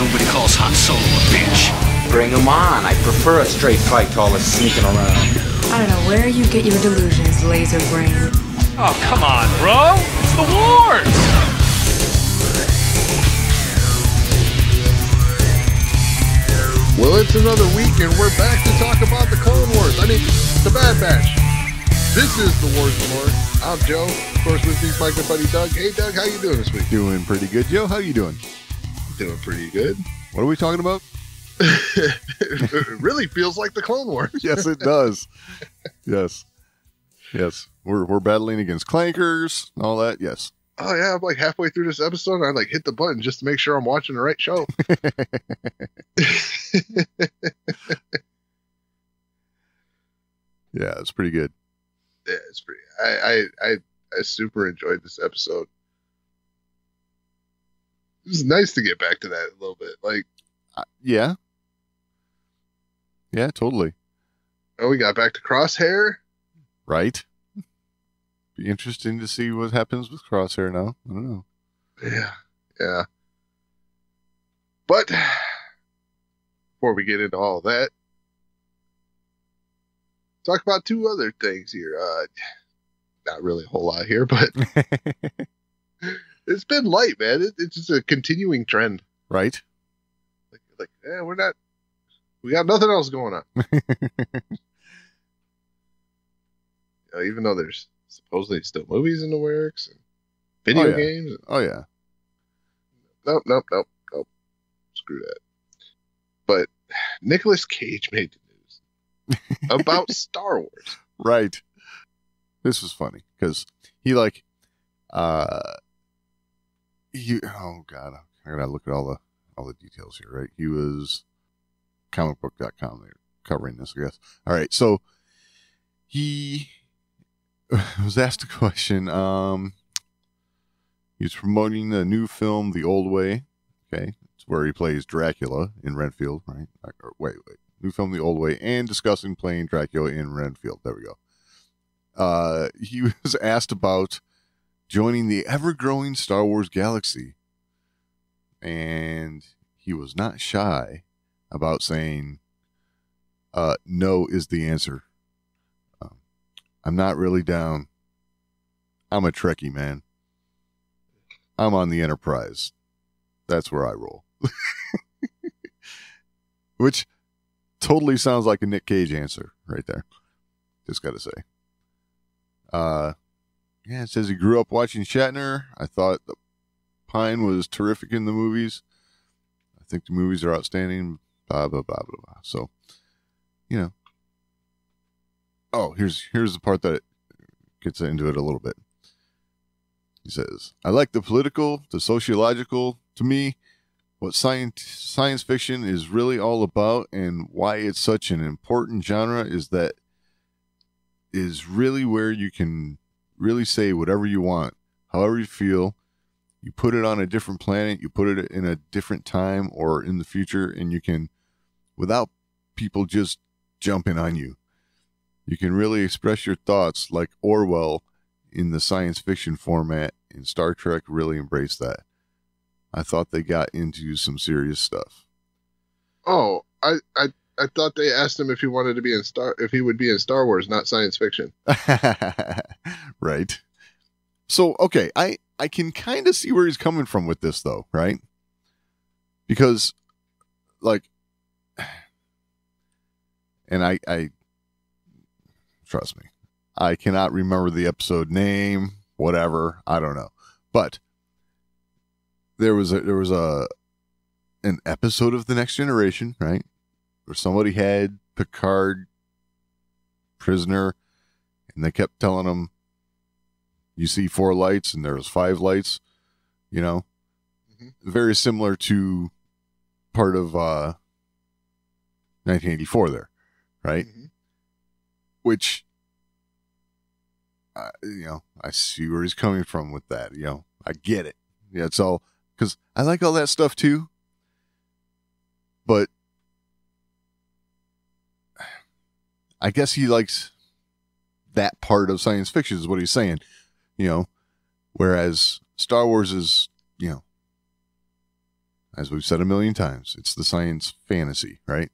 nobody calls Han Solo a bitch. Bring him on. I prefer a straight fight to all this sneaking around. I don't know where you get your delusions, laser brain. Oh, come on, bro. It's the wars. Well, it's another week, and we're back to talk about the Clone Wars. I mean, the Bad Batch. This is the Wars of Lore. I'm Joe. Of course, with me is my good buddy Doug. Hey, Doug, how you doing this week? Doing pretty good, Joe. How you doing? Doing pretty good. What are we talking about? It really feels like the Clone Wars. Yes, it does. Yes. We're battling against clankers and all that. Yes. Oh yeah, I'm like halfway through this episode, and I like hit the button just to make sure I'm watching the right show. Yeah, it's pretty good. Yeah, it's pretty. I super enjoyed this episode. It was nice to get back to that a little bit. Like, yeah, totally. Oh, we got back to Crosshair. Right. Be interesting to see what happens with Crosshair now. I don't know. Yeah. But before we get into all that, talk about two other things here. Not really a whole lot here, but it's been light, man. It's just a continuing trend. Right. We got nothing else going on. Even though there's supposedly still movies in the works and video games. Oh, yeah. Nope. Screw that. But Nicolas Cage made the news about Star Wars. Right. This was funny because he oh God, I gotta look at all the details here, right? He was comicbook.com. They're covering this, I guess. All right. So he was asked a question. He's promoting the new film, The Old Way. Okay. It's where he plays Dracula in Renfield, right? Wait. New film, The Old Way, and discussing playing Dracula in Renfield. There we go. He was asked about joining the ever-growing Star Wars galaxy. And he was not shy about saying, no is the answer. I'm not really down. I'm a Trekkie, man. I'm on the Enterprise. That's where I roll. Which totally sounds like a Nick Cage answer right there. Just got to say. It says he grew up watching Shatner. I thought the Pine was terrific in the movies. I think the movies are outstanding. Blah, blah, blah, blah, blah. So, Oh, here's the part that gets into it a little bit. He says, I like the political, the sociological. To me, what science fiction is really all about and why it's such an important genre is really where you can really say whatever you want, however you feel. You put it on a different planet, you put it in a different time or in the future, and you can, without people just jumping on you, you can really express your thoughts like Orwell in the science fiction format, and Star Trek really embraced that. I thought they got into some serious stuff. Oh, I thought they asked him if he wanted to be if he would be in Star Wars, not science fiction. Right. So, okay, I can kind of see where he's coming from with this, though, right? Because, and I trust me, I cannot remember the episode name, whatever, I don't know. But there was an episode of The Next Generation, right? Where somebody had Picard prisoner, and they kept telling him, you see 4 lights, and there was 5 lights, Mm-hmm. Very similar to part of 1984 there, right? Mm-hmm. Which, I see where he's coming from with that. I get it. Yeah, it's all, because I like all that stuff too. But I guess he likes that part of science fiction is what he's saying, whereas Star Wars is, as we've said a million times, it's the science fantasy, right?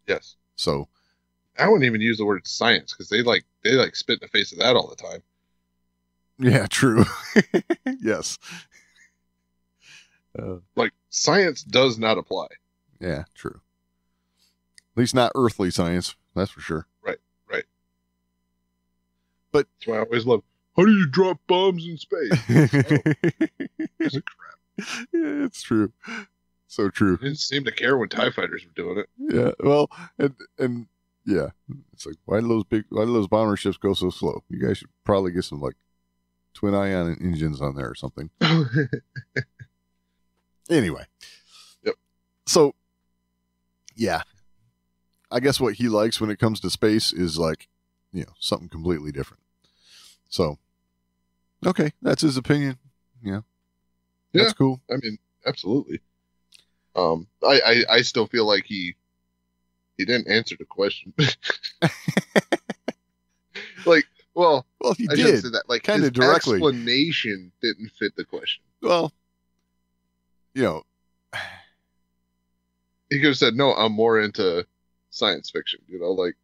Yes. So I wouldn't even use the word science because they spit in the face of that all the time. yeah, true. Yes. Like science does not apply. Yeah, true. At least not earthly science, that's for sure. Right. But that's why I always love, how do you drop bombs in space? It's a crap. Yeah, it's true. So true. They didn't seem to care when TIE fighters were doing it. Yeah, well, and yeah, it's like, why do those bomber ships go so slow? You guys should probably get some like twin ion engines on there or something. Anyway. Yep. So, yeah, I guess what he likes when it comes to space is like, something completely different. So, okay, that's his opinion. Yeah. That's cool. I mean, absolutely. I still feel like he didn't answer the question. Like, well, he I did. shouldn't say that. Like, kind his of directly. Explanation didn't fit the question. Well, he could have said, "No, I'm more into science fiction." Like.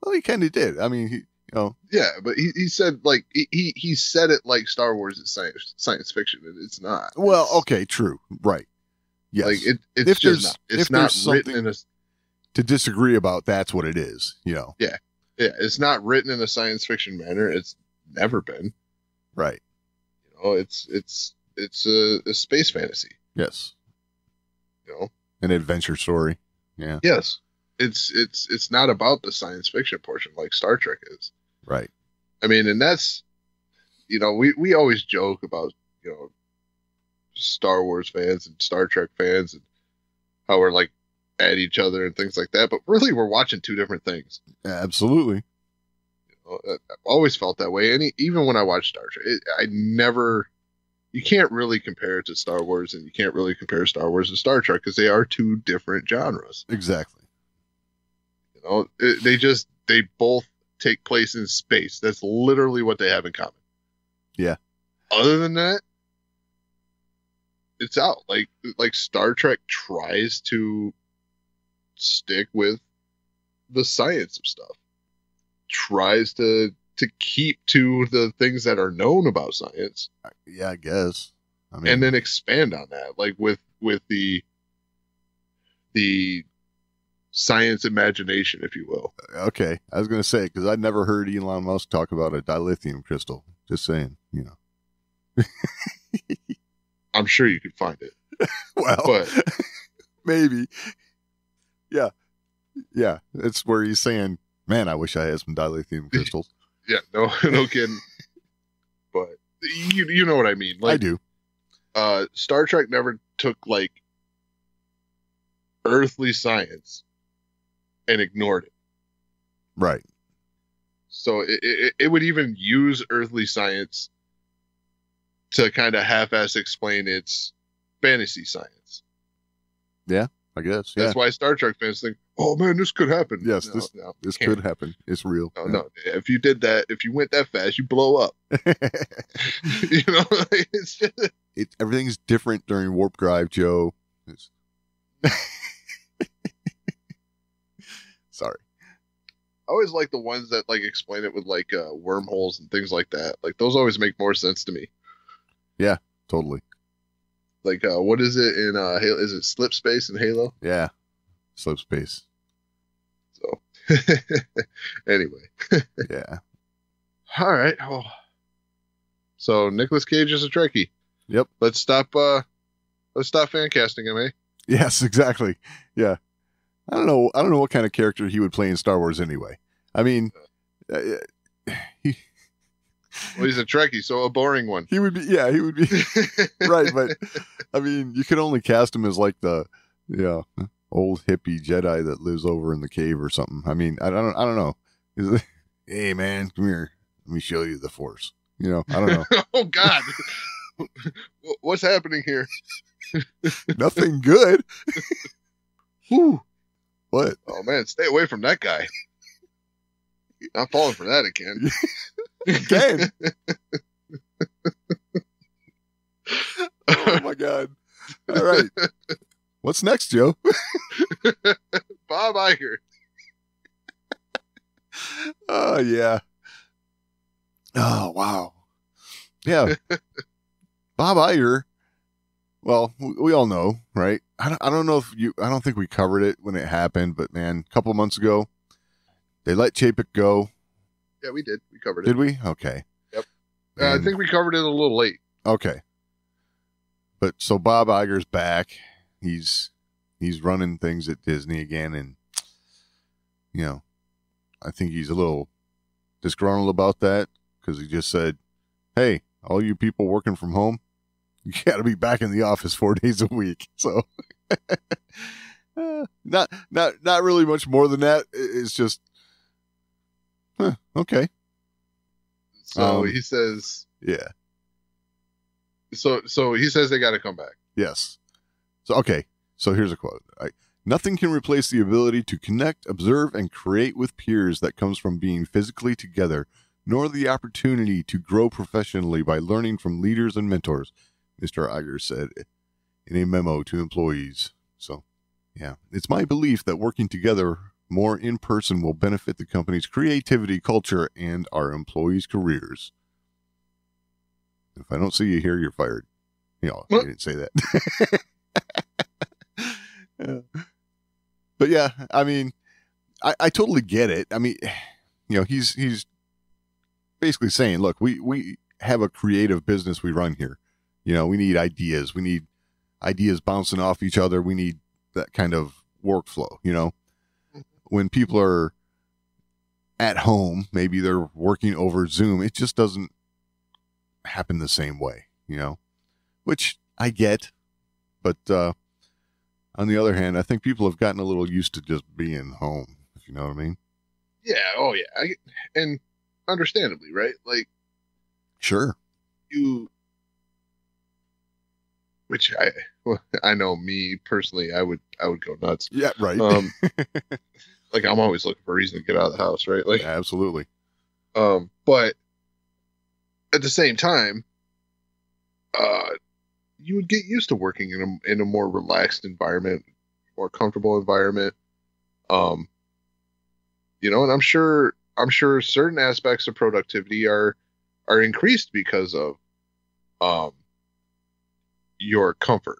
Well, he kind of did. I mean, Yeah, but he said like he said it like Star Wars is science fiction, and it's not. Well, okay, true, right? Yes, like it's just not. It's not written in a to disagree about. That's what it is. Yeah, it's not written in a science fiction manner. It's never been. Right. It's a space fantasy. Yes. An adventure story. Yeah. Yes. It's not about the science fiction portion like Star Trek is. Right. I mean, and that's, we always joke about, Star Wars fans and Star Trek fans and how we're like at each other and things like that. But really, we're watching two different things. Absolutely. I've always felt that way. And even when I watch Star Trek, you can't really compare it to Star Wars, and you can't really compare Star Wars to Star Trek because they are two different genres. Exactly. They both take place in space. That's literally what they have in common. Yeah. Other than that, it's out. Like Star Trek tries to stick with the science of stuff. Tries to keep to the things that are known about science. Yeah, I guess. I mean, and then expand on that, like with the science imagination, if you will. Okay, I was going to say, because I'd never heard Elon Musk talk about a dilithium crystal. Just saying, I'm sure you could find it. Well, but maybe. Yeah. It's where he's saying, man, I wish I had some dilithium crystals. Yeah, no kidding. But you know what I mean. Like, I do. Star Trek never took like earthly science and ignored it. Right. So it would even use earthly science to kind of half-ass explain its fantasy science. Yeah, I guess. Yeah. That's why Star Trek fans think, oh man, this could happen. Yes, this could happen. It's real. No, if you did that, if you went that fast, you blow up. It's just... everything's different during warp drive, Joe. Sorry. I always like the ones that like explain it with like wormholes and things like that. Like those always make more sense to me. Yeah, totally. Like what is it in Halo? Is it slip space in Halo? Yeah, slip space. So anyway. Yeah. All right. Oh. So Nicolas Cage is a Trekkie. Yep. Let's stop fan casting him, eh? Yes, exactly. Yeah. I don't know what kind of character he would play in Star Wars anyway. I mean, well, he's a Trekkie, so a boring one. He would be right, but I mean, you could only cast him as like the old hippie Jedi that lives over in the cave or something. I mean, I don't know. Hey man, come here. Let me show you the Force. I don't know. Oh God. What's happening here? Nothing good. Whew. What? Oh man, stay away from that guy. Not falling for that again. Again. Oh my God. All right. What's next, Joe? Bob Iger. Oh, yeah. Oh, wow. Yeah. Bob Iger. Well, we all know, right? I don't know if I don't think we covered it when it happened, but man, a couple of months ago, they let Chapek go. Yeah, we did. We covered it. Did we? Okay. Yep. I think we covered it a little late. Okay. But so Bob Iger's back. He's running things at Disney again, and you know, I think he's a little disgruntled about that because he just said, "Hey, all you people working from home, you got to be back in the office 4 days a week." So, not really much more than that. It's just, okay. So he says, yeah. So he says they got to come back. Yes. So, okay. So here's a quote. Nothing can replace the ability to connect, observe, and create with peers that comes from being physically together, nor the opportunity to grow professionally by learning from leaders and mentors, Mr. Iger said in a memo to employees. So, yeah, it's my belief that working together more in person will benefit the company's creativity, culture, and our employees' careers. If I don't see you here, you're fired. You know, I didn't say that. But yeah, I mean, I totally get it. I mean, you know, he's basically saying, look, we have a creative business we run here. You know, we need ideas. We need ideas bouncing off each other. We need that kind of workflow, you know. When people are at home, maybe they're working over Zoom, it just doesn't happen the same way, you know, which I get. But on the other hand, I think people have gotten a little used to just being home, if you know what I mean. Yeah. Oh, yeah. And understandably, right? Like, sure. Which I know me personally, I would go nuts. Yeah, right. Like I'm always looking for a reason to get out of the house, right? Like, yeah, absolutely. But at the same time, you would get used to working in a more relaxed environment, more comfortable environment. You know, and I'm sure certain aspects of productivity are increased because of your comfort.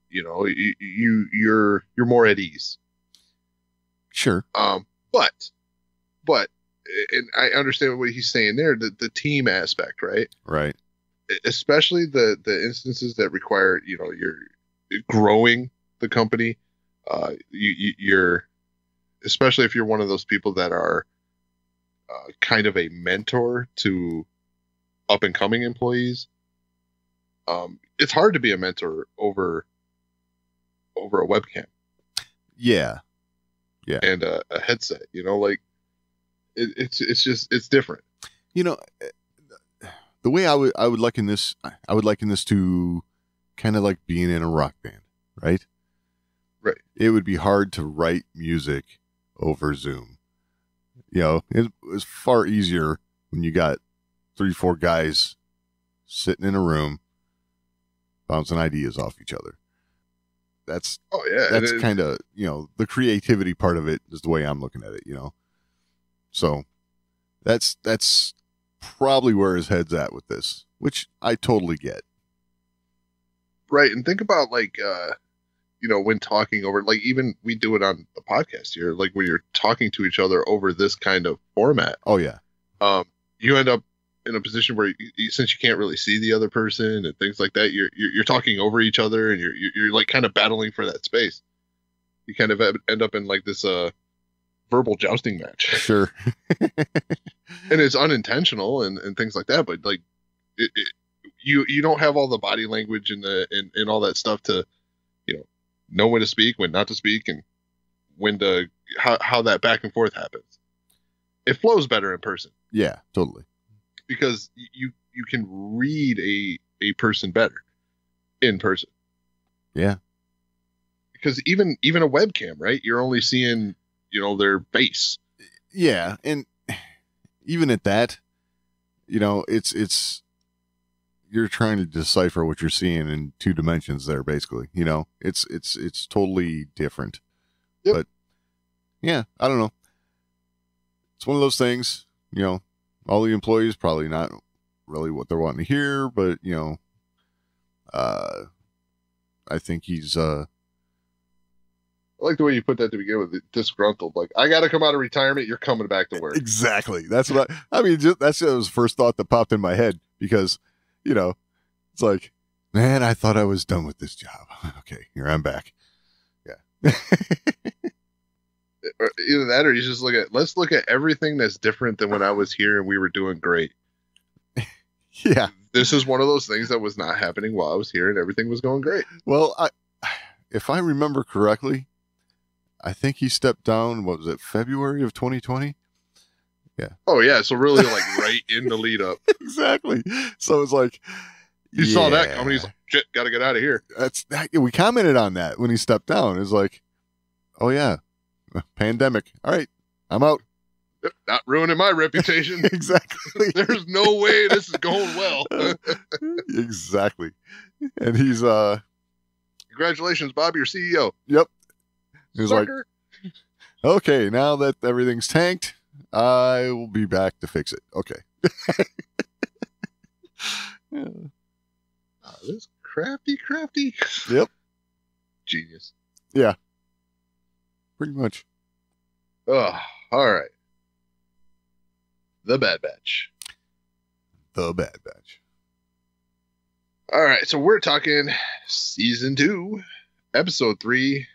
You know, you're more at ease. Sure. But and I understand what he's saying there, the team aspect, right? Right. Especially the instances that require, you know, you're growing the company. You're, especially if you're one of those people that are kind of a mentor to up and coming employees. It's hard to be a mentor over a webcam. Yeah. Yeah. And a headset, you know, like it's different. You know, the way I would liken this to kind of like being in a rock band, right? Right. It would be hard to write music over Zoom. You know, it was far easier when you got 3-4 guys sitting in a room bouncing ideas off each other. That's kind of, you know, the creativity part of it is the way I'm looking at it, you know. So that's probably where his head's at with this, which I totally get. Right. And think about like, you know, when talking over, like even we do it on the podcast here, like when you're talking to each other over this kind of format. Oh yeah. You end up in a position where since you can't really see the other person and things like that, you're talking over each other and you're like kind of battling for that space. You kind of end up in like this verbal jousting match. Sure. And it's unintentional and things like that, but like you don't have all the body language and all that stuff to, you know when to speak, when not to speak, and when to how that back and forth happens. It flows better in person. Yeah, totally. Because you can read a person better in person. Yeah. Because even a webcam, right? You're only seeing, you know, their face. Yeah, and even at that, you know, it's you're trying to decipher what you're seeing in two dimensions there, basically. You know, it's totally different. Yep. But yeah, I don't know. It's one of those things, you know, all the employees probably not really what they're wanting to hear, but you know, I think he's I like the way you put that to begin with, disgruntled. Like, I got to come out of retirement. You're coming back to work. exactly. That's what I mean. That's the first thought that popped in my head because, you know, it's like, man, I thought I was done with this job. Okay, here I'm back. Yeah. Either that or you just let's look at everything that's different than when I was here and we were doing great. Yeah. This is one of those things that was not happening while I was here and everything was going great. Well, if I remember correctly, I think he stepped down, what was it, February of 2020? Yeah. Oh, yeah. So really, like, right in the lead up. Exactly. So it's like... You saw that coming. He's like, shit, got to get out of here. We commented on that when he stepped down. It's like, oh, yeah, pandemic. All right, I'm out. Not ruining my reputation. Exactly. There's no way this is going well. Exactly. And he's... Congratulations, Bob, you're CEO. Yep. He's Sucker. like, okay, now that everything's tanked, I will be back to fix it. Okay. Yeah. Oh, this crafty. Yep. Genius. Yeah. Pretty much. Oh, all right. The Bad Batch. The Bad Batch. All right, so we're talking season 2, episode 3,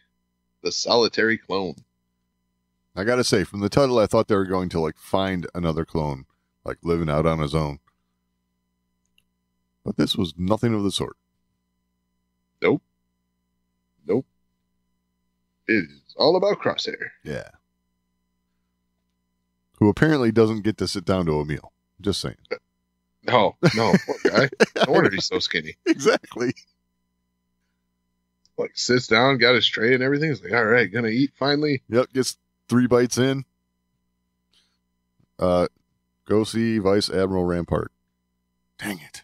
The Solitary Clone. I gotta say, from the title, I thought they were going to like find another clone, like living out on his own. But this was nothing of the sort. Nope. It's all about Crosshair. Yeah. Who apparently doesn't get to sit down to a meal. Just saying. No, poor guy. No wonder he's so skinny. Exactly. Like, sits down, got his tray and everything. He's like, all right, gonna eat finally. Yep, gets 3 bites in. Go see Vice Admiral Rampart. Dang it.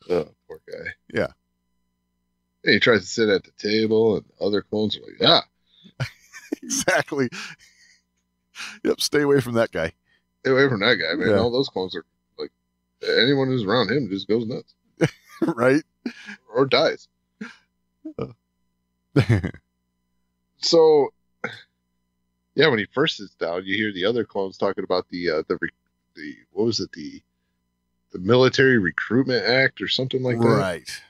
Oh, poor guy. Yeah. And he tries to sit at the table, and other clones are like, Exactly. Yep, stay away from that guy. stay away from that guy, man. Yeah. All those clones are like, anyone who's around him just goes nuts. Right? Or dies. So, yeah, when he first sits down, you hear the other clones talking about the what was it, the Military Recruitment Act or something like that. Right.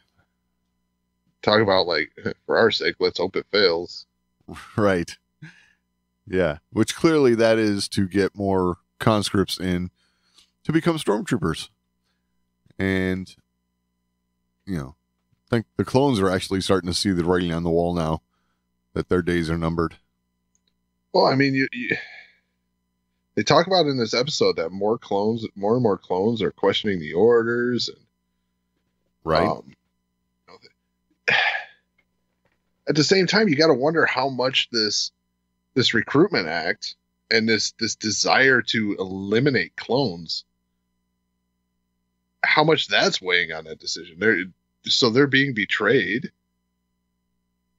Talk about, like, for our sake, let's hope it fails. Right. Yeah. Which clearly that is to get more conscripts in to become stormtroopers. And, you know, I think the clones are actually starting to see the writing on the wall now that their days are numbered. Well, I mean, they talk about in this episode that more and more clones are questioning the orders. And, Right. At the same time, you got to wonder how much this recruitment act and this desire to eliminate clones, how much that's weighing on that decision. They're being betrayed,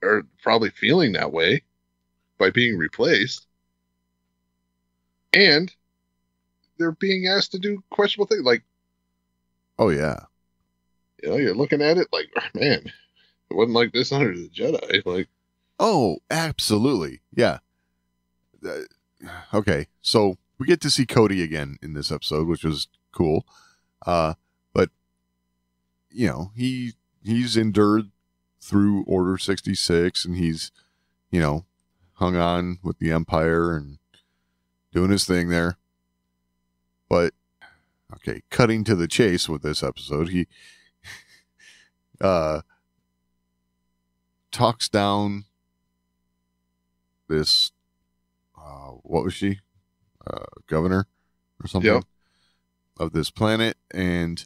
or probably feeling that way by being replaced, and they're being asked to do questionable things. Like, Oh, yeah. you know, you're looking at it like, man, it wasn't like this under the Jedi. Like, Oh, absolutely. Yeah. Okay. So we get to see Cody again in this episode, which was cool. But, you know, he's endured through Order 66 and he's, you know, hung on with the Empire and doing his thing there. But, okay, cutting to the chase with this episode, he talks down this, what was she? Governor or something. Yep. Of this planet. And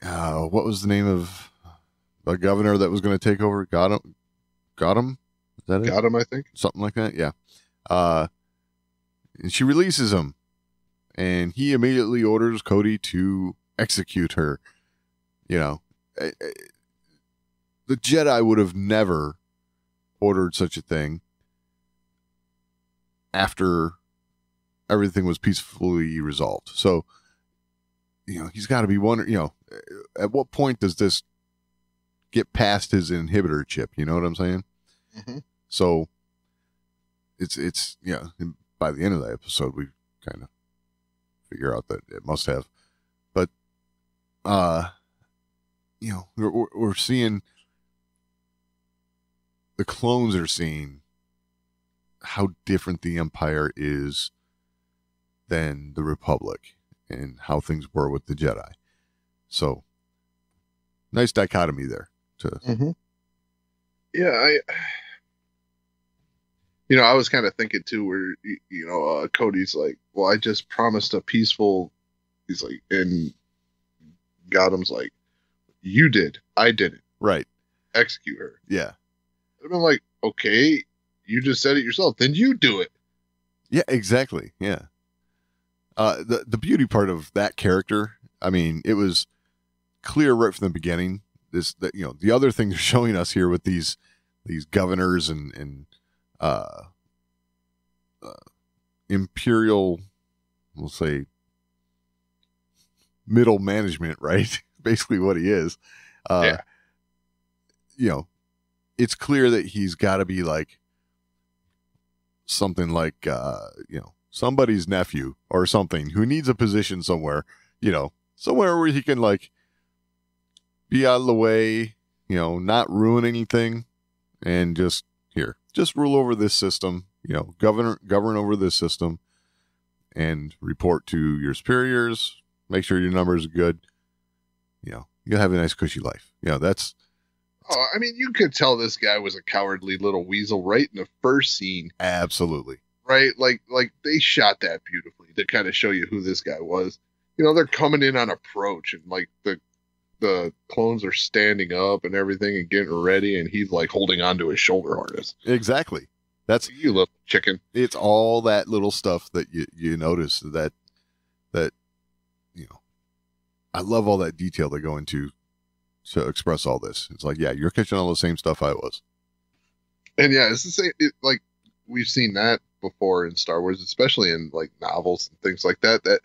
what was the name of the governor that was going to take over? Got him? Is that it? got him, I think. Something like that. Yeah. And she releases him. and he immediately orders Cody to execute her. You know, the Jedi would have never ordered such a thing after everything was peacefully resolved. So, you know, he's got to be wondering, you know, at what point does this get past his inhibitor chip? You know what I'm saying? Mm-hmm. So it's, you know, by the end of the episode, we kind of figure out that it must have, but, you know, we're seeing, the clones are seeing how different the Empire is than the Republic and how things were with the Jedi. So nice dichotomy there. Yeah, I was kind of thinking too, where Cody's like, well, I just promised a peaceful. He's like, and Gautam's like, you did, I didn't. Right. Execute her. Yeah. I've been like, okay, you just said it yourself, then you do it. Yeah, exactly. Yeah. The beauty part of that character, I mean, it was clear right from the beginning. The other thing they're showing us here with these governors and imperial, we'll say, middle management, right? Basically what he is. Yeah. You know, it's clear that he's got to be like something like, you know, somebody's nephew or something who needs a position somewhere, you know, somewhere where he can like be out of the way, you know, not ruin anything, and just rule over this system, you know, govern over this system and report to your superiors, make sure your numbers are good. You know, you'll have a nice cushy life. You know, that's. Oh, I mean, you could tell this guy was a cowardly little weasel right in the first scene. Absolutely. Right? Like they shot that beautifully to kind of show you who this guy was. You know, they're coming in on approach, and like the clones are standing up and everything and getting ready, and he's like holding on to his shoulder harness. Exactly. That's, you little chicken. It's all that little stuff that you notice that, you know, I love all that detail they go into to express all this. It's like, yeah, you're catching all the same stuff I was. And yeah, it's the same. Like, we've seen that before in Star Wars, especially in like novels and things like that, that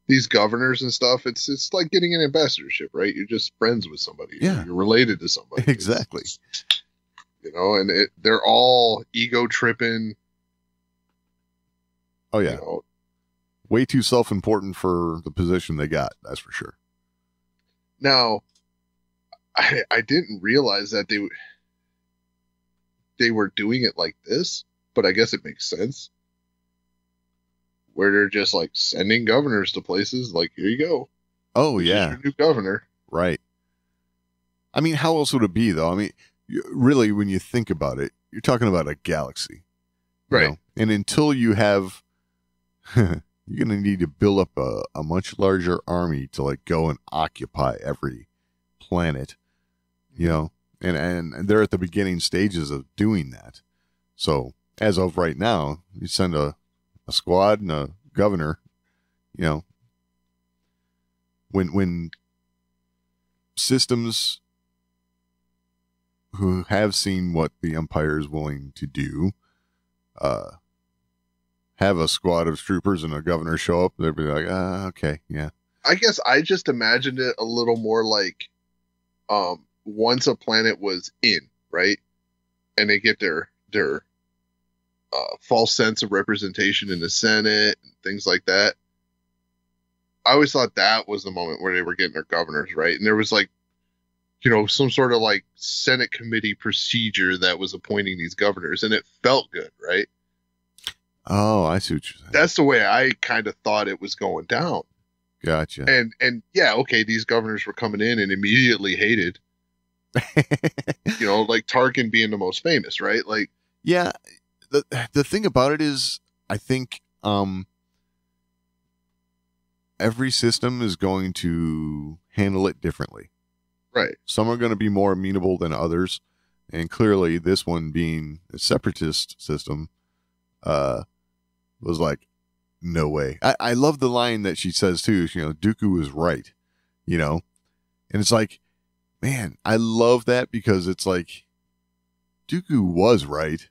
these governors and stuff, it's like getting an ambassadorship, right? You're just friends with somebody. Yeah. You're related to somebody. Exactly. You know, and they're all ego tripping. Oh yeah. You know. Way too self-important for the position they got. That's for sure. Now, I didn't realize that they were doing it like this, but I guess it makes sense. Where they're just like sending governors to places like, here you go. Oh, This yeah. is your new governor. Right. I mean, how else would it be, though? I mean, really, when you think about it, you're talking about a galaxy. Right. Know? And until you have, you're going to need to build up a much larger army to like go and occupy every planet, you know, and they're at the beginning stages of doing that. So as of right now, you send a squad and a governor, you know, when systems who have seen what the Empire is willing to do, have a squad of troopers and a governor show up, they'd be like, okay, yeah. I guess I just imagined it a little more like, once a planet was in, right? And they get their false sense of representation in the Senate and things like that. I always thought that was the moment where they were getting their governors, right? And there was like, you know, some sort of like Senate committee procedure that was appointing these governors, and it felt good, right? Oh, I see what you're saying. That's the way I kind of thought it was going down. Gotcha. And yeah, okay, these governors were coming in and immediately hated. You know, like Tarkin being the most famous, right? Like, yeah, the thing about it is, I think every system is going to handle it differently. Right. Some are going to be more amenable than others, and clearly this one being a separatist system was like, no way. I love the line that she says too. Dooku is right, and it's like, man, I love that because it's like Dooku was right,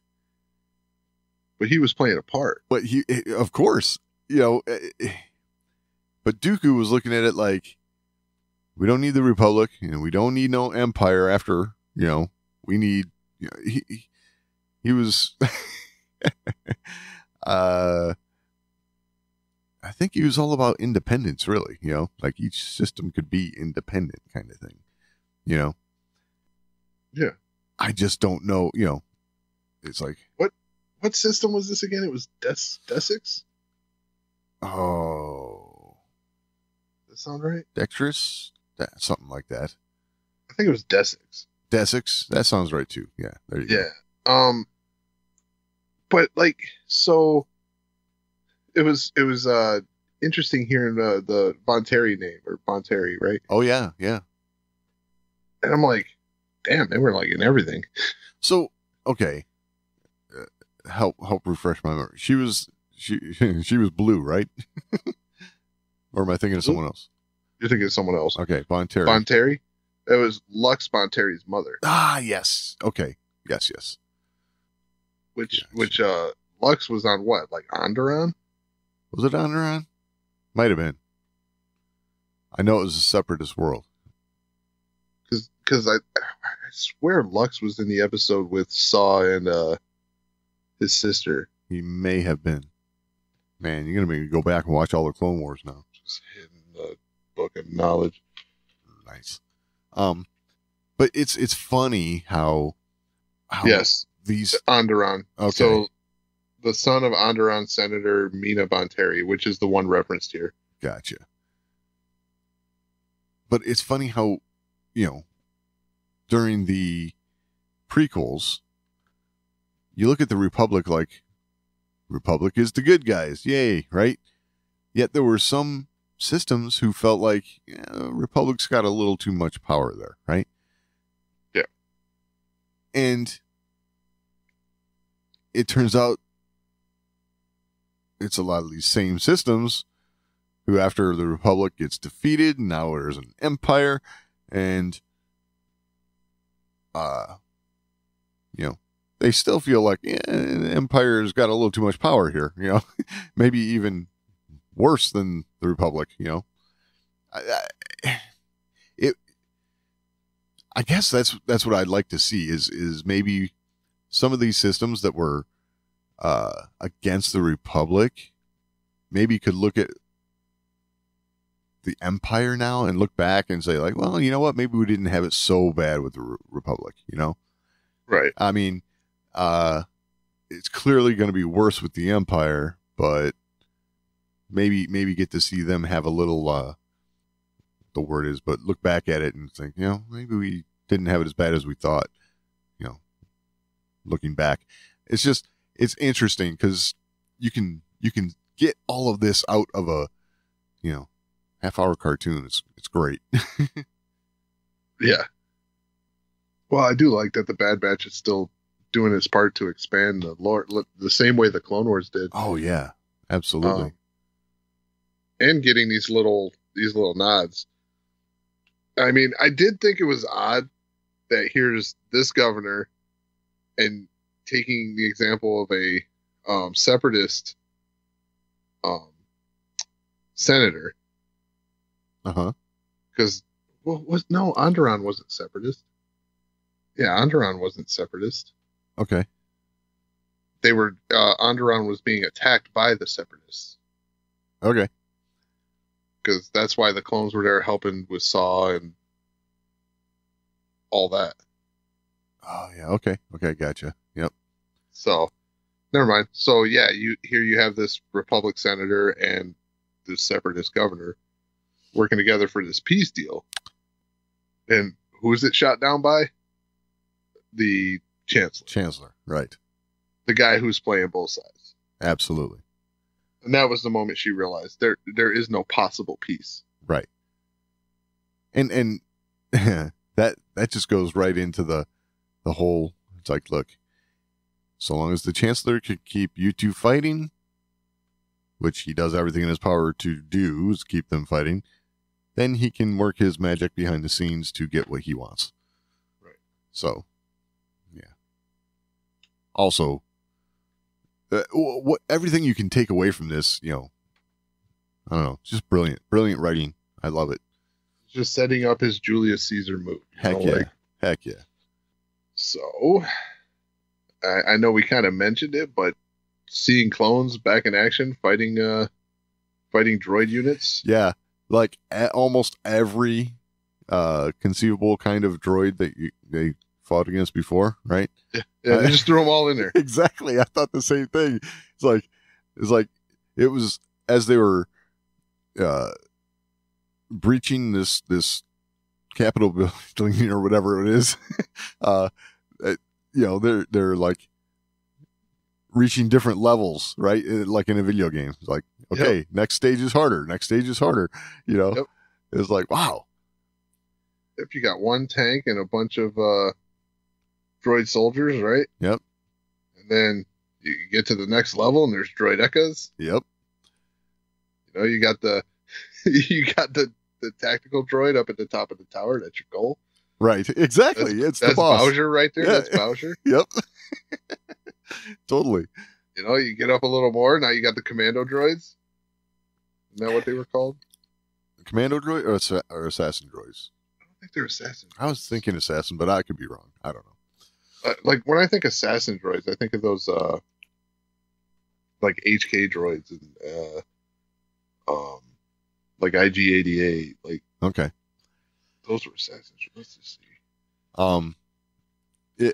but he was playing a part. but of course, but Dooku was looking at it like, we don't need the Republic, we don't need no Empire after, we need, he was, I think he was all about independence, really, like each system could be independent kind of thing, Yeah. I just don't know, it's like. What system was this again? It was Desix? Oh. Does that sound right? Dexterous? Something like that. I think it was Desix. Desix? That sounds right too. Yeah, there you go. Yeah. But like, so it was interesting hearing the Bonteri name, or Bonteri, right? Oh yeah, yeah. And I'm like, damn, they were like in everything. So, okay. Help refresh my memory. She was blue, right? Or am I thinking of someone else? You're thinking of someone else. Okay, Bonteri. Bonteri? It was Lux Bonteri's mother. Ah, yes. Okay. Yes. Which Lux was on what? Like Onderon? Was it Onderon? Might have been. I know it was a separatist world. Because I swear Lux was in the episode with Saw and his sister. He may have been. Man, you're gonna make me go back and watch all the Clone Wars now. Just hitting the book of knowledge. Nice. But it's funny how yes, these Onderon. Okay. So the son of Onderon Senator Mina Bonteri, which is the one referenced here. Gotcha. But it's funny how, during the prequels, you look at the Republic like, Republic is the good guys, yay, right? Yet there were some systems who felt like, Republic's got a little too much power there, right? Yeah. And it turns out it's a lot of these same systems who, after the Republic gets defeated, now there's an empire, and they still feel like the Empire's got a little too much power here, maybe even worse than the Republic, I guess that's what I'd like to see is maybe some of these systems that were against the Republic maybe could look at the Empire now and look back and say like, well, you know what? Maybe we didn't have it so bad with the Republic, Right. I mean, it's clearly going to be worse with the Empire, but maybe get to see them have a little, the word is, but look back at it and think, maybe we didn't have it as bad as we thought, looking back. It's interesting because you can get all of this out of a, half-hour cartoon. It's great. Yeah. Well, I do like that the Bad Batch is still doing its part to expand the lore the same way the Clone Wars did. Oh yeah, absolutely. And getting these little nods. I mean, I did think it was odd that here's this governor and taking the example of a separatist senator. Because Onderon wasn't separatist. Yeah, Onderon wasn't separatist. Okay. They were Onderon was being attacked by the separatists. Okay. Because that's why the clones were there helping with Saw and all that. Oh yeah. Okay. Gotcha. Yep. So, never mind. So yeah, you have this Republic senator and this separatist governor working together for this peace deal. And who is it shot down by? The Chancellor. Right. The guy who's playing both sides. Absolutely. And that was the moment she realized there is no possible peace. Right. And that just goes right into the whole, it's like, look, so long as the Chancellor could keep you two fighting, which he does everything in his power to do, is keep them fighting, then he can work his magic behind the scenes to get what he wants. Right. So, yeah. Also, everything you can take away from this, I don't know, just brilliant writing. I love it. Just setting up his Julius Caesar move. Heck yeah. So, I know we kind of mentioned it, but seeing clones back in action fighting droid units. Yeah, like almost every conceivable kind of droid that they fought against before, right? Yeah, they just threw them all in there. Exactly. I thought the same thing. It was as they were breaching this Capitol building or whatever it is. They're like reaching different levels, right? Like in a video game. It's like, okay, yep. Next stage is harder. Yep. It's like, wow. If you got one tank and a bunch of droid soldiers, right? Yep. And then you get to the next level and there's droid echas. Yep. You got the tactical droid up at the top of the tower. That's your goal. Right. Exactly. That's the boss. Bowser right there. Yeah. That's Bowser. Yep. Totally. You get up a little more. Now you got the commando droids. Isn't that what they were called? Commando droid or assassin droids? I don't think they're assassin droids. I was thinking assassin, but I could be wrong. I don't know. Like when I think assassin droids, I think of those like HK droids and like IG-88. Like, okay. Those were assassins. Let's just see.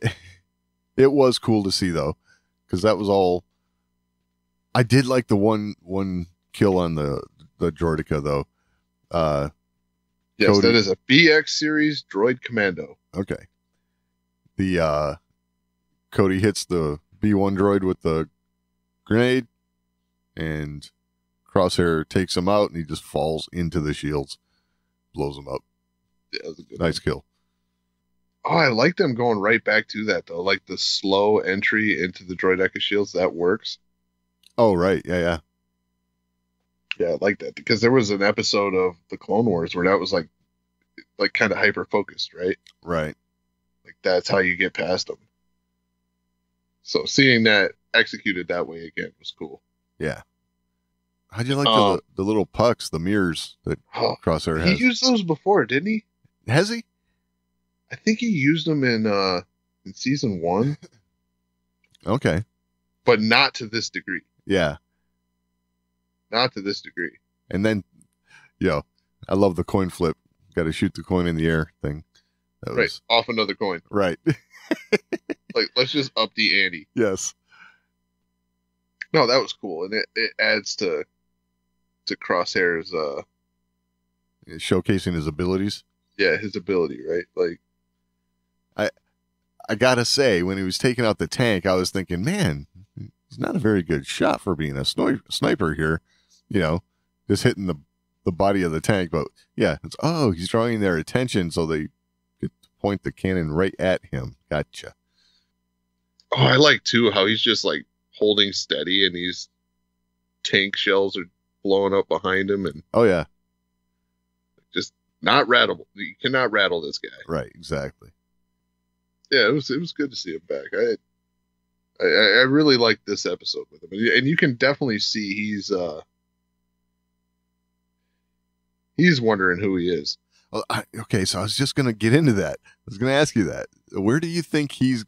It was cool to see though, because that was all. I did like the one kill on the Droideka though. Yes, Cody. That is a BX series droid commando. Okay. The Cody hits the B1 droid with the grenade, and Crosshair takes him out, and he just falls into the shields, blows him up. Yeah, that was a good nice kill. Oh, I like them going right back to that though. Like the slow entry into the Droideka shields, that works. Oh, right. Yeah. Yeah, I like that because there was an episode of the Clone Wars where that was like kind of hyper focused, right? Right. Like that's how you get past them. So seeing that executed that way again was cool. Yeah. How'd you like the little pucks, the mirrors that Crosshair has? He used those before, didn't he? Has he? I think he used them in season 1. Okay. But not to this degree. Yeah. Not to this degree. And then, I love the coin flip. Got to shoot the coin in the air thing. That right. Off another coin. Right. Like, let's just up the ante. Yes. No, that was cool. And it adds to Crosshair's... showcasing his abilities. Yeah, his ability, right? Like, I gotta say, when he was taking out the tank, I was thinking, man, he's not a very good shot for being a sniper here. Just hitting the body of the tank. But yeah, he's drawing their attention, so they get to point the cannon right at him. Gotcha. Oh, I like too how he's just like holding steady, and these tank shells are blowing up behind him, and oh yeah, just not rattle. You cannot rattle this guy. Right, exactly. Yeah, it was good to see him back. I really liked this episode with him, and you can definitely see he's wondering who he is. Well, okay, so I was just gonna get into that. I was gonna ask you that. Where do you think he's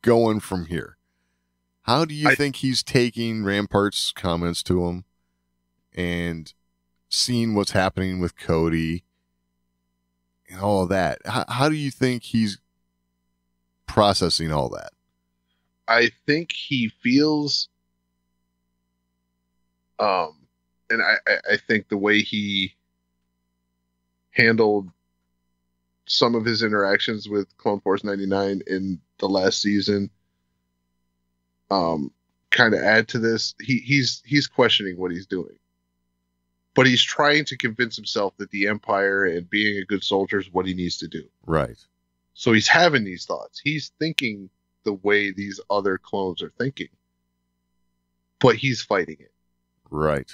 going from here? How do you think he's taking Rampart's comments to him and seeing what's happening with Cody and all of that? How do you think he's processing all that? I think he feels, and I think the way he handled some of his interactions with Clone Force 99 in the last season, kind of add to this. He's questioning what he's doing, but he's trying to convince himself that the Empire and being a good soldier is what he needs to do. Right. So he's having these thoughts. He's thinking the way these other clones are thinking, but he's fighting it. Right.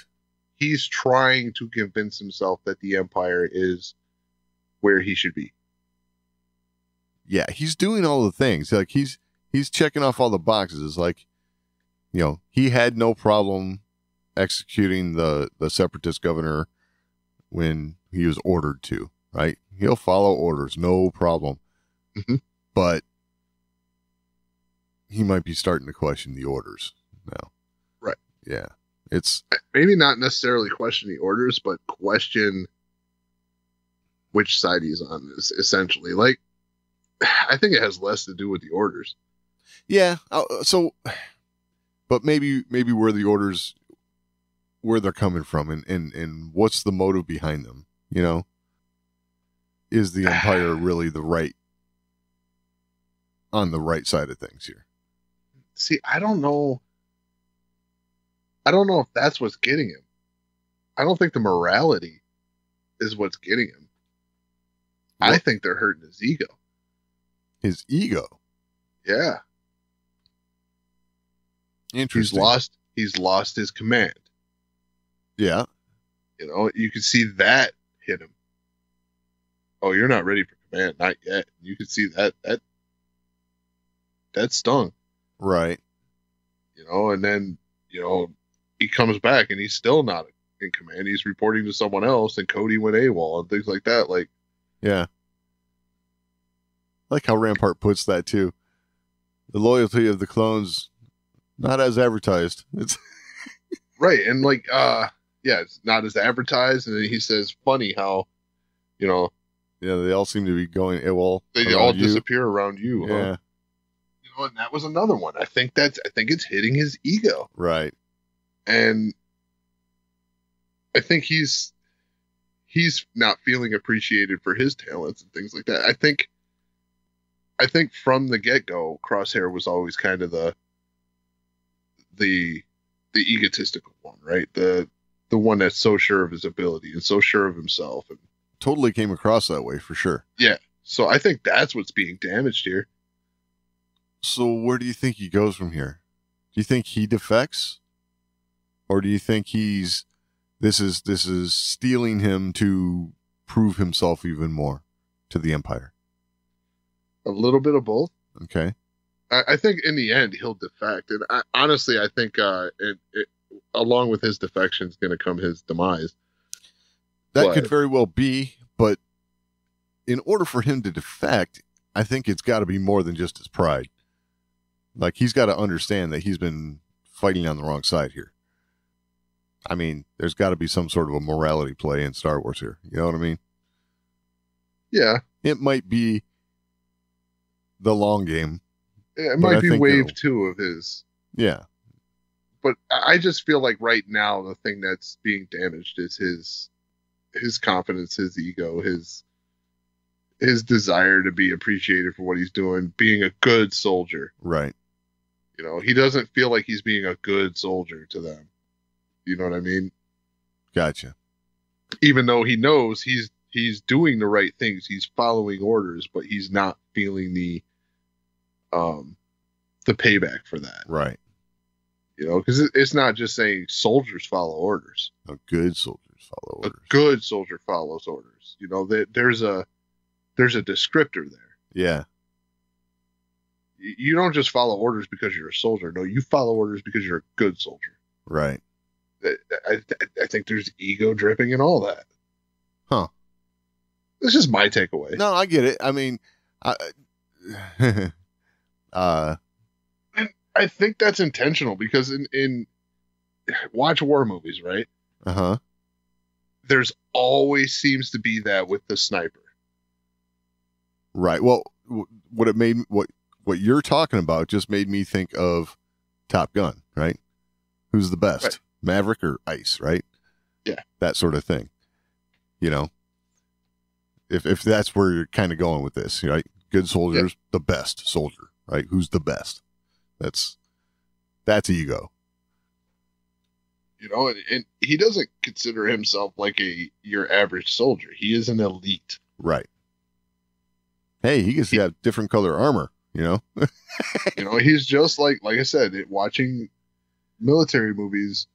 He's trying to convince himself that the Empire is where he should be. Yeah, he's doing all the things. Like he's checking off all the boxes. Like, you know, he had no problem executing the separatist governor when he was ordered to, right? He'll follow orders, no problem. Mm-hmm. But he might be starting to question the orders now. Right. Yeah. It's maybe not necessarily question the orders, but question which side he's on, is essentially. Like, I think it has less to do with the orders. Yeah. But maybe where the orders, where they're coming from, and what's the motive behind them? You know, is the Empire really on the right side of things here? See, I don't know. I don't know if that's what's getting him. I don't think the morality is what's getting him. What? I think they're hurting his ego. His ego? Yeah. Interesting. He's lost his command. Yeah. You know, you can see that hit him. Oh, you're not ready for command, not yet. You can see that stung. Right. You know, and then, you know, he comes back and he's still not in command. He's reporting to someone else, and Cody went AWOL and things like that. Like, yeah. I like how Rampart puts that too. The loyalty of the clones, not as advertised. It's right. And like, yeah, it's not as advertised. And then he says, funny how, you know, yeah, they all seem to be going AWOL. They all disappear around you. Yeah. Huh? You know, and that was another one. I think it's hitting his ego. Right. And I think he's not feeling appreciated for his talents and things like that. I think from the get-go, Crosshair was always kind of the egotistical one, right? The one that's so sure of his ability and so sure of himself. And totally came across that way for sure. Yeah. So I think that's what's being damaged here. So where do you think he goes from here? Do you think he defects? Or do you think this is stealing him to prove himself even more to the Empire? A little bit of both. Okay. I think in the end he'll defect, and honestly, I think along with his defection is going to come his demise. That could very well be, but in order for him to defect, I think it's got to be more than just his pride. Like, he's got to understand that he's been fighting on the wrong side here. I mean, there's got to be some sort of a morality play in Star Wars here. You know what I mean? Yeah. It might be the long game. Yeah, it might be wave 2 of his. Yeah. But I just feel like right now the thing that's being damaged is his confidence, his ego, his desire to be appreciated for what he's doing, being a good soldier. Right. You know, he doesn't feel like he's being a good soldier to them. You know what I mean? Gotcha. Even though he knows he's doing the right things, he's following orders, but he's not feeling the payback for that. Right. You know, because it's not just saying soldiers follow orders. A good soldiers follow orders. A good soldier follows orders. You know, there's a descriptor there. Yeah. You don't just follow orders because you're a soldier. No, you follow orders because you're a good soldier. Right. I think there's ego dripping and all that. Huh. This is my takeaway. No, I get it. I mean, and I think that's intentional because in watch war movies, right? Uh-huh. There's always seems to be that with the sniper. Right. Well, what you're talking about just made me think of Top Gun, right? Who's the best? Right. Maverick or Ice, right? Yeah. That sort of thing. You know, if that's where you're kind of going with this, right? Good soldiers, the best soldier, right? Who's the best? That's ego. You know, and he doesn't consider himself like your average soldier. He is an elite. Right. Hey, he gets to have different color armor, you know? You know, he's just like I said, watching military movies,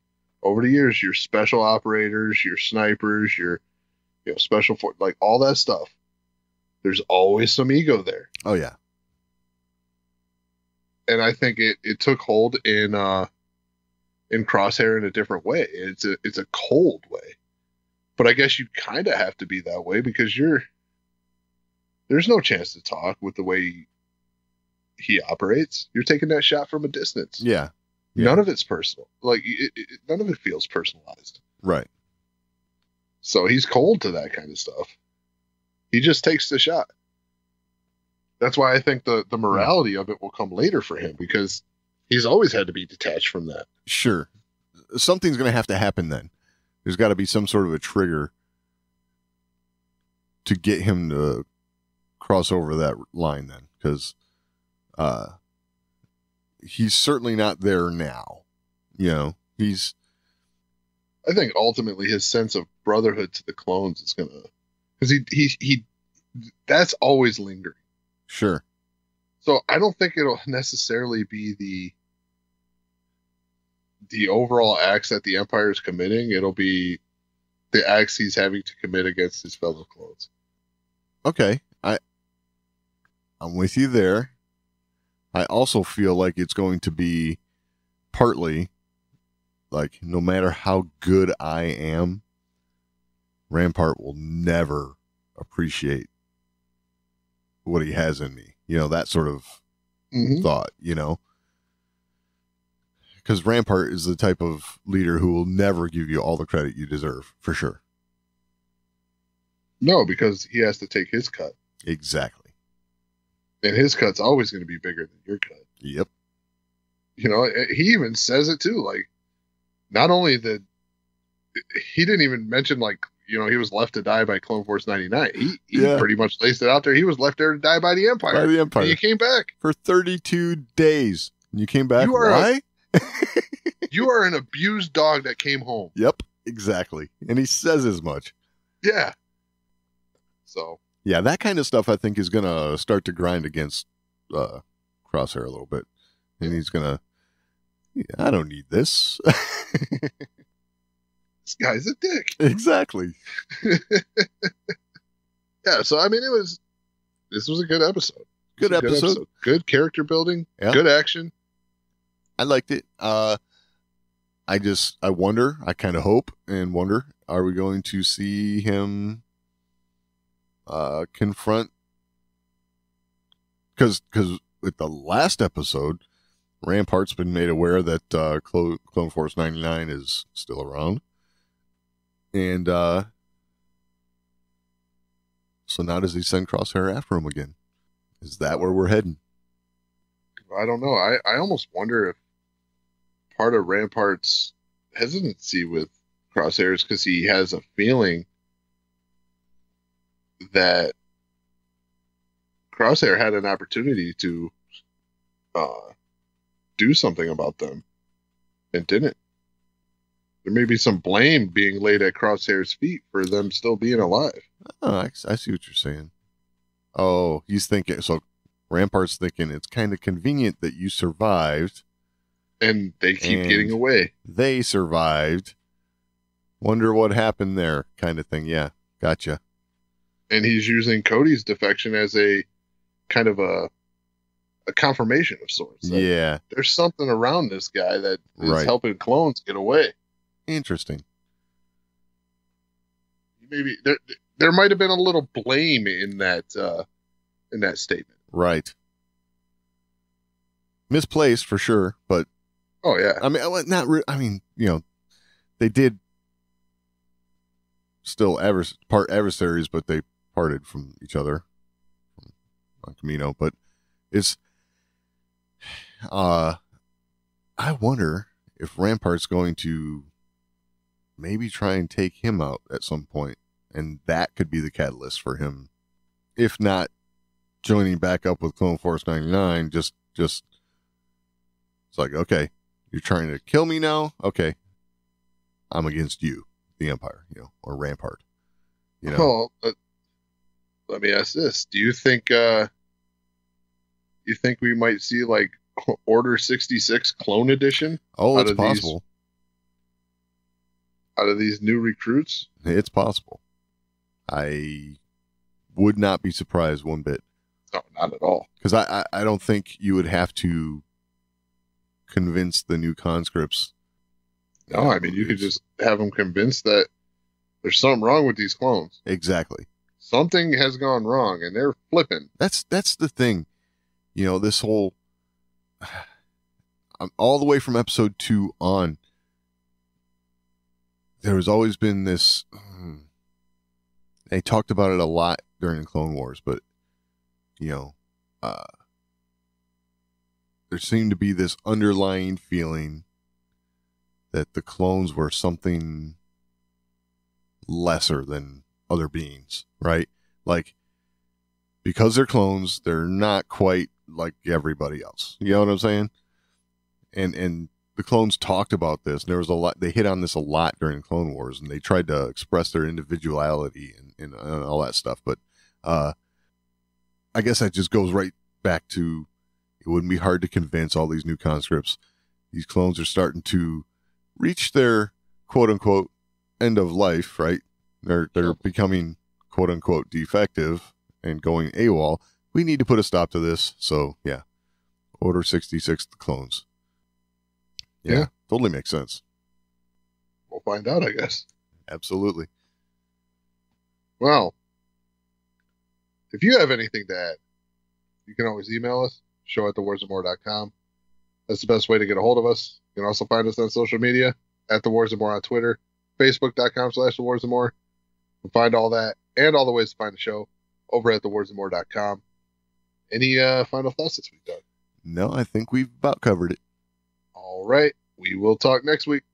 over the years, your special operators, your snipers, your special like all that stuff. There's always some ego there. Oh yeah. And I think it took hold in Crosshair in a different way. It's a cold way. But I guess you kind of have to be that way because there's no chance to talk with the way he operates. You're taking that shot from a distance. Yeah. None of it's personal. Like none of it feels personalized. Right. So he's cold to that kind of stuff. He just takes the shot. That's why I think the morality of it will come later for him because he's always had to be detached from that. Sure. Something's going to have to happen then. There's got to be some sort of a trigger to get him to cross over that line then because he's certainly not there now. I think ultimately his sense of brotherhood to the clones is gonna, because he that's always lingering. Sure. So I don't think it'll necessarily be the overall acts that the Empire is committing. It'll be the acts he's having to commit against his fellow clones. Okay, I'm with you there. I also feel like it's going to be partly like no matter how good I am, Rampart will never appreciate what he has in me. That sort of thought, because Rampart is the type of leader who will never give you all the credit you deserve, for sure. No, because he has to take his cut. Exactly. And his cut's always going to be bigger than your cut. Yep. He even says it too. Like, not only that, he didn't even mention he was left to die by Clone Force 99. He pretty much laced it out there. He was left there to die by the Empire. By the Empire. And he came back. For 32 days. And you came back. Why? You are an abused dog that came home. Yep, exactly. And he says as much. Yeah. So. Yeah, that kind of stuff I think is going to start to grind against Crosshair a little bit. And he's going to, I don't need this. This guy's a dick. Exactly. Yeah, so I mean, this was a good episode. Good episode. Good character building. Yeah. Good action. I liked it. I wonder, I kind of hope and wonder, are we going to see him confront, because with the last episode, Rampart's been made aware that Clone Force 99 is still around. And so now does he send Crosshair after him again? Is that where we're heading? I don't know. I almost wonder if part of Rampart's hesitancy with Crosshair is because he has a feeling that Crosshair had an opportunity to do something about them and didn't. There may be some blame being laid at Crosshair's feet for them still being alive. Oh, I see what you're saying. Oh, he's thinking, so Rampart's thinking it's kind of convenient that you survived. And they keep getting away. They survived. Wonder what happened there, kind of thing. Yeah, gotcha. And he's using Cody's defection as a kind of a confirmation of sorts. Yeah. There's something around this guy that is helping clones get away. Interesting. Maybe there might have been a little blame in that statement. Right. Misplaced for sure, but oh yeah. I mean, not. I mean, they did still part adversaries, but they parted from each other on Camino. But it's, I wonder if Rampart's going to maybe try and take him out at some point, and that could be the catalyst for him. If not joining back up with Clone Force 99, just it's like, okay, you're trying to kill me now? Okay. I'm against you, the Empire, or Rampart. Well, let me ask this. Do you think we might see like Order 66 Clone Edition? Oh, it's possible. out of these new recruits? It's possible. I would not be surprised one bit. No, not at all. Because I don't think you would have to convince the new conscripts. No, I mean, you could just have them convinced that there's something wrong with these clones. Exactly. Something has gone wrong, and they're flipping. That's the thing. You know, this whole... all the way from episode 2 on, there has always been this... They talked about it a lot during the Clone Wars, but, you know, there seemed to be this underlying feeling that the clones were something lesser than other beings, right? Like, because they're clones, they're not quite like everybody else. You know what I'm saying? And the clones talked about this. And there was a lot. They hit on this a lot during Clone Wars, and they tried to express their individuality and all that stuff. But I guess that just goes right back to, it wouldn't be hard to convince all these new conscripts. These clones are starting to reach their quote unquote end of life, right? They're becoming quote unquote defective and going AWOL. We need to put a stop to this. So yeah, Order 66, the clones. Yeah, totally makes sense. We'll find out, I guess. Absolutely. Well, if you have anything to add, you can always email us, show@thewarsandmore.com. That's the best way to get a hold of us. You can also find us on social media, @thewarsandmore on Twitter, facebook.com/thewarsandmore. You can find all that and all the ways to find the show over at thewarsandmore.com. Any final thoughts this week, Doug? No, I think we've about covered it. All right. We will talk next week.